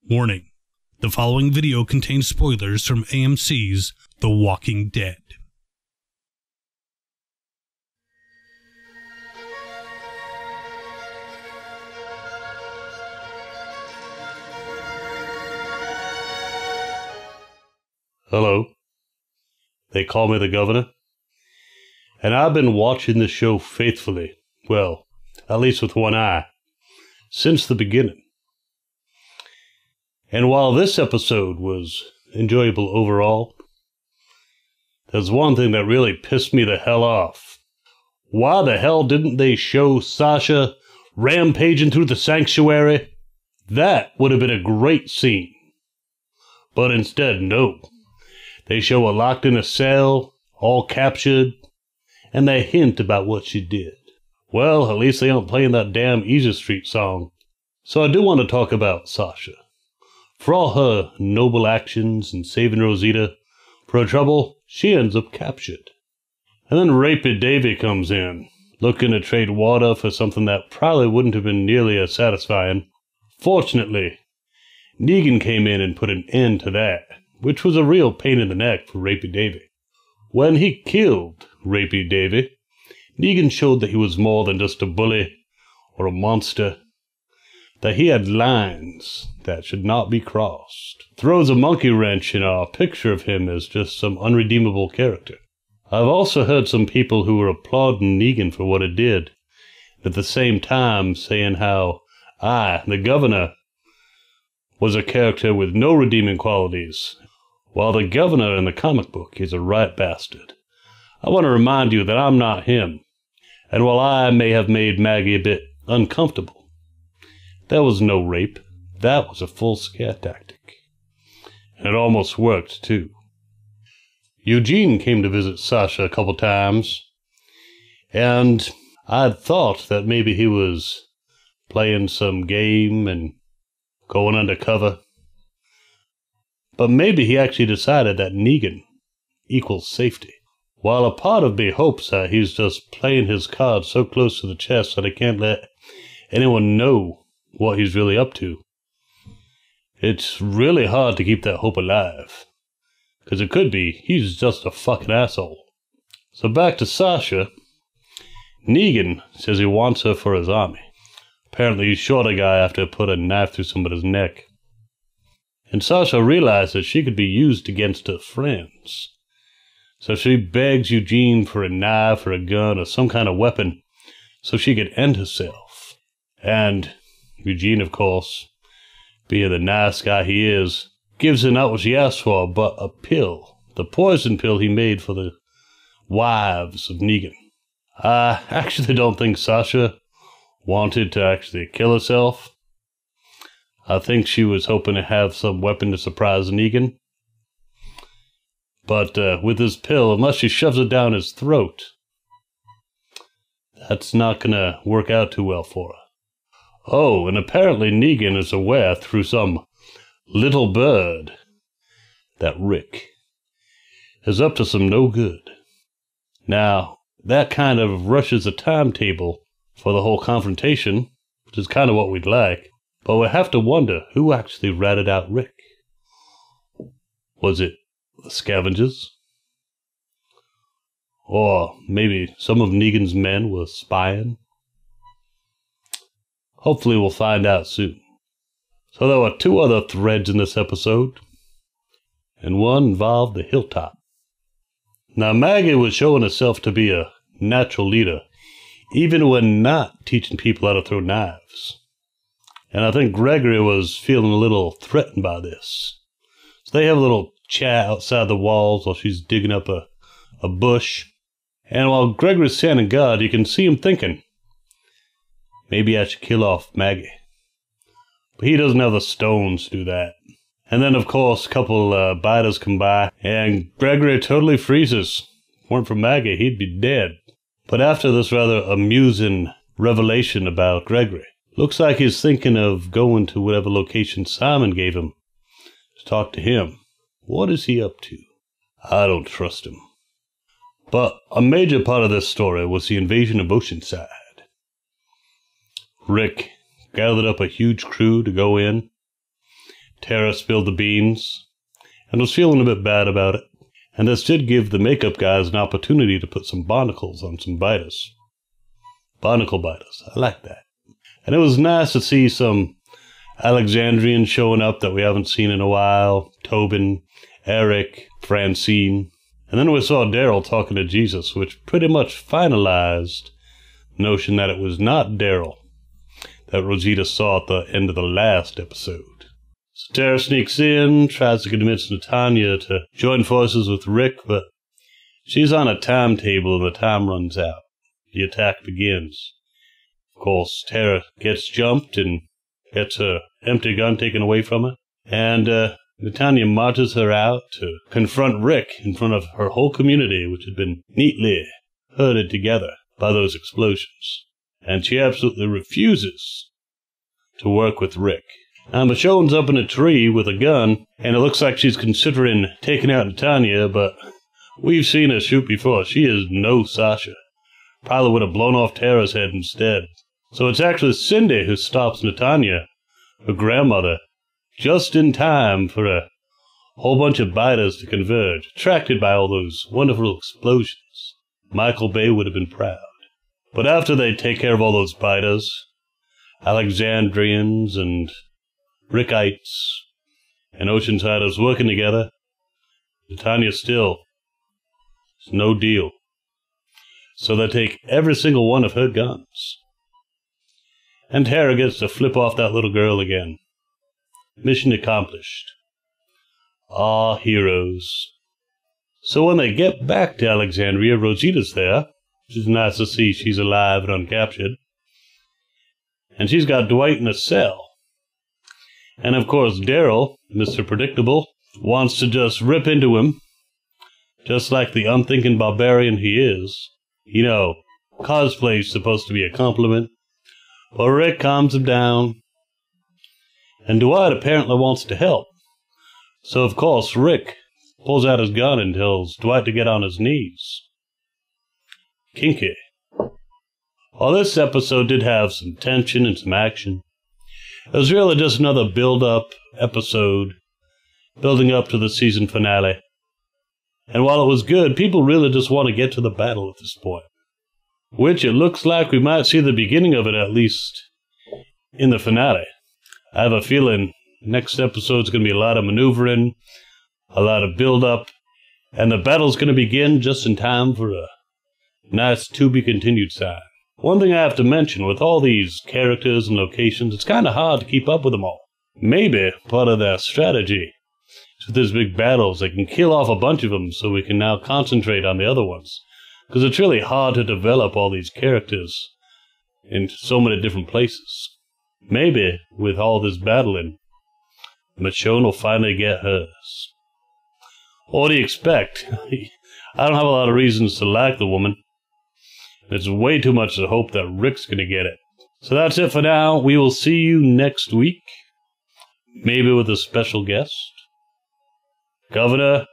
Warning: the following video contains spoilers from AMC's The Walking Dead. Hello. They call me the governor. And I've been watching the show faithfully, well, at least with one eye, since the beginning. And while this episode was enjoyable overall, there's one thing that really pissed me the hell off. Why the hell didn't they show Sasha rampaging through the sanctuary? That would have been a great scene. But instead, no. They show her locked in a cell, all captured, and they hint about what she did. Well, at least they aren't playing that damn Easy Street song. So I do want to talk about Sasha. For all her noble actions in saving Rosita for her trouble, she ends up captured. And then Rapey Davy comes in, looking to trade water for something that probably wouldn't have been nearly as satisfying. Fortunately, Negan came in and put an end to that, which was a real pain in the neck for Rapey Davy. When he killed Rapey Davy, Negan showed that he was more than just a bully or a monster, that he had lines that should not be crossed. Throws a monkey wrench in our picture of him as just some unredeemable character. I've also heard some people who were applauding Negan for what it did, at the same time saying how I, the governor, was a character with no redeeming qualities, while the governor in the comic book is a right bastard. I want to remind you that I'm not him, and while I may have made Maggie a bit uncomfortable, there was no rape. That was a full scare tactic. And it almost worked, too. Eugene came to visit Sasha a couple times, and I'd thought that maybe he was playing some game and going undercover. But maybe he actually decided that Negan equals safety. While a part of me hopes that he's just playing his cards so close to the chest that he can't let anyone know what he's really up to. It's really hard to keep that hope alive, because it could be he's just a fucking asshole. So back to Sasha. Negan says he wants her for his army. Apparently he shot a guy after he put a knife through somebody's neck. And Sasha realizes she could be used against her friends. So she begs Eugene for a knife or a gun or some kind of weapon so she could end herself. And Eugene, of course, being the nice guy he is, gives her not what she asked for, but a pill. The poison pill he made for the wives of Negan. I actually don't think Sasha wanted to actually kill herself. I think she was hoping to have some weapon to surprise Negan. But with this pill, unless she shoves it down his throat, that's not gonna work out too well for her. Oh, and apparently Negan is aware through some little bird that Rick is up to some no good. Now, that kind of rushes the timetable for the whole confrontation, which is kind of what we'd like, but we have to wonder who actually ratted out Rick. Was it the scavengers? Or maybe some of Negan's men were spying? Hopefully we'll find out soon. So there were two other threads in this episode, and one involved the hilltop. Now Maggie was showing herself to be a natural leader, even when not teaching people how to throw knives. And I think Gregory was feeling a little threatened by this. So they have a little chat outside the walls while she's digging up a bush. And while Gregory's standing guard, you can see him thinking, maybe I should kill off Maggie. But he doesn't have the stones to do that. And then, of course, a couple biters come by, and Gregory totally freezes. If it weren't for Maggie, he'd be dead. But after this rather amusing revelation about Gregory, looks like he's thinking of going to whatever location Simon gave him to talk to him. What is he up to? I don't trust him. But a major part of this story was the invasion of Oceanside. Rick gathered up a huge crew to go in, Tara spilled the beans and was feeling a bit bad about it. And this did give the makeup guys an opportunity to put some barnacles on some biters. Barnacle biters, I like that. And it was nice to see some Alexandrians showing up that we haven't seen in a while. Tobin, Eric, Francine. And then we saw Daryl talking to Jesus, which pretty much finalized the notion that it was not Daryl that Rosita saw at the end of the last episode. So Tara sneaks in, tries to convince Nathania to join forces with Rick, but she's on a timetable and the time runs out. The attack begins. Of course, Tara gets jumped and gets her empty gun taken away from her, and Nathania marches her out to confront Rick in front of her whole community, which had been neatly herded together by those explosions. And she absolutely refuses to work with Rick. Now, Michonne's up in a tree with a gun, and it looks like she's considering taking out Nathania, but we've seen her shoot before. She is no Sasha. Probably would have blown off Tara's head instead. So it's actually Cindy who stops Nathania, her grandmother, just in time for a whole bunch of biters to converge, attracted by all those wonderful explosions. Michael Bay would have been proud. But after they take care of all those biters, Alexandrians and Rickites and Oceansiders working together, Nathania still is no deal. So they take every single one of her guns. And Tara gets to flip off that little girl again. Mission accomplished. Ah, heroes. So when they get back to Alexandria, Rosita's there, which is nice to see she's alive and uncaptured. And she's got Dwight in a cell. And of course, Daryl, Mr. Predictable, wants to just rip into him, just like the unthinking barbarian he is. You know, cosplay's supposed to be a compliment. But Rick calms him down, and Dwight apparently wants to help. So of course, Rick pulls out his gun and tells Dwight to get on his knees. Kinky. Well, this episode did have some tension and some action. It was really just another build-up episode, building up to the season finale. And while it was good, people really just want to get to the battle at this point. Which it looks like we might see the beginning of it, at least in the finale. I have a feeling next episode's going to be a lot of maneuvering, a lot of build-up, and the battle's going to begin just in time for a nice to-be-continued sign. One thing I have to mention, with all these characters and locations, it's kind of hard to keep up with them all. Maybe part of their strategy is with these big battles, they can kill off a bunch of them so we can now concentrate on the other ones. Because it's really hard to develop all these characters in so many different places. Maybe, with all this battling, Michonne will finally get hers. What do you expect? I don't have a lot of reasons to like the woman. It's way too much to hope that Rick's gonna get it. So that's it for now. We will see you next week. Maybe with a special guest. Governor,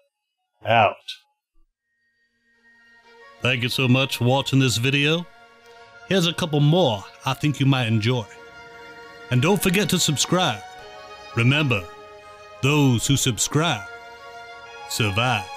out. Thank you so much for watching this video. Here's a couple more I think you might enjoy. And don't forget to subscribe. Remember, those who subscribe survive.